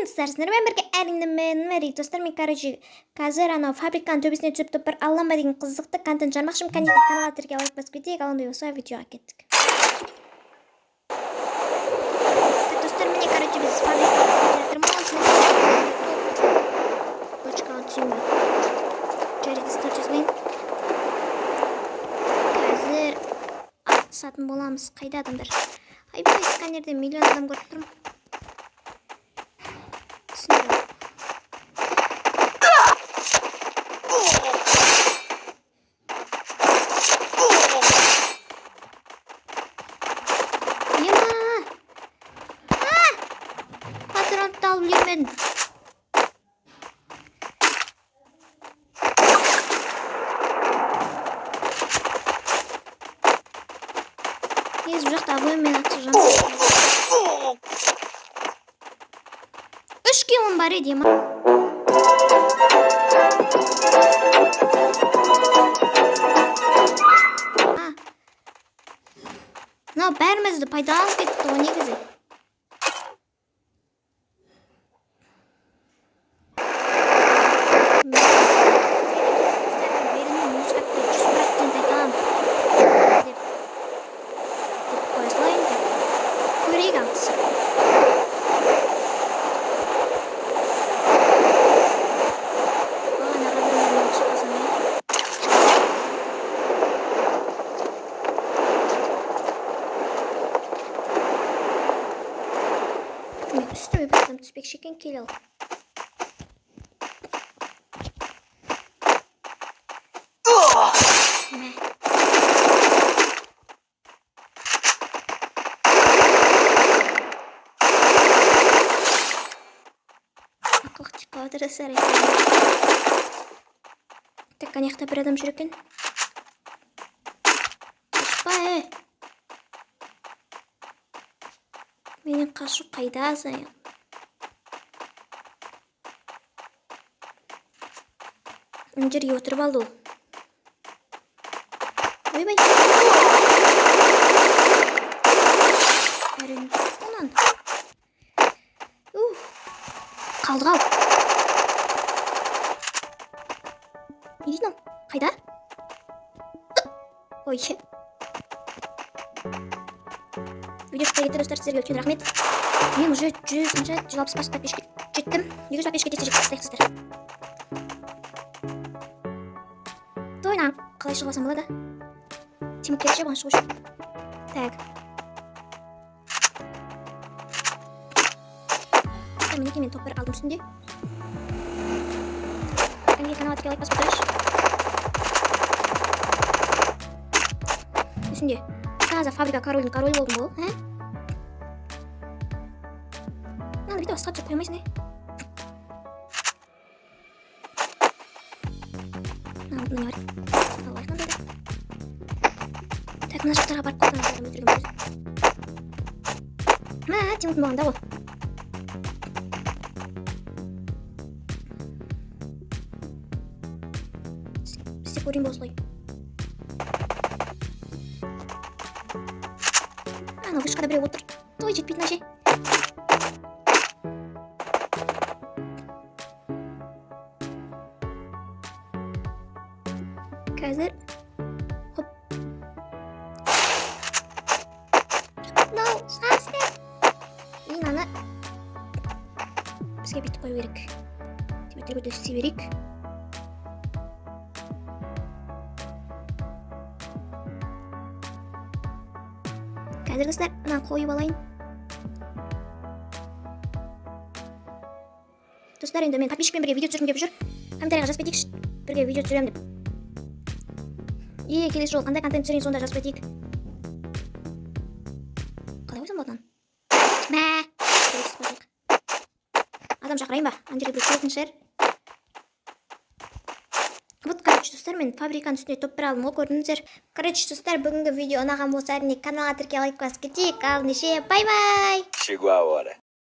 Салем достар, сіздермен бірге әріңдімен мәрей достар. Мен қазір анау фабриканың төбесіне түсіп бір аллама деген қызықты контент жармақшым. Кәнекей каналға тіркеліп лайк басып кетейік. Ал ондай болса видеоға кеттік. Достар, міне біз фабрикаға жатырмыз. Точкаға түсейін. Жарайды старт жасайын. Қазір атысатын боламыз. Қайда адамдар? Айбай сканерде миллион адам көріп тұрмын. Патронды алып үлгермедім. Ез бұл жақта абоймен атшы жан. 3 килом бар еді ема. Мынау бәрімізді пайдаланып кетті ғой негізі. Üstüme bir adam tüspek şeкен келе ал. Ақылық тек қадырысы әрекет. Так, қанақта бір адам жүр екен. Қашпа, Менен қашу қайда азайын? Жерге отырып алды ол. Ойбай. Әрін онан. Қалды қал. Не дейін ол? Қайда? Ой. Видео шықтай кетті достар, сіздерге үлкен рахмет. Мен уже 165-ке жеттім. 165-ке тезірек қыстайық достар. Тойнан қалай шығып алсам болады? Теміп кетші бұған шығу үшін. Так. Мінеке мен топ бір алдым үстінде. Кәнеге каналға тіркеліп лайк басып отырайыншы. Үстінде. Таза фабрика король болдым бұл, ә? Надо видео басқа түсіп қоймайсың, ә? Мына бар. Аллах қандай да. Так, мына жақтарға барып қолдан адам өлтірген біз. Темірдің болғанда ғой. Істеп көрейін бол осылай. Анау вышқада біреу отыр. Той жетпейтін әше. Қазір хоп. Мынау шансы. Мен аны бізге бүйтіп қою керек. Темірді өсі берейік. Қазір достар, мынаны қойып алайын. Достар, енді мен подписчикпен бірге видео түсіргім келіп жүр. Комментарийға жазып кетейікші, бірге видео түсіремін деп. Келесі жол қандай контент түсірейін, сонда жазып кетейік. Қалай қойсам болады мынаны? Адам шақырайын ба? Ана жерге бір келетін шығар. Вот, короче, достар, мен фабриканың үстіне топ бір алдым, ол көрдіңіздер. Короче, достар, бүгінгі видео ұнаған болса, әрине каналға тіркеліп лайк басып кетейік. Ал неше, бай-бай! Chegou a hora.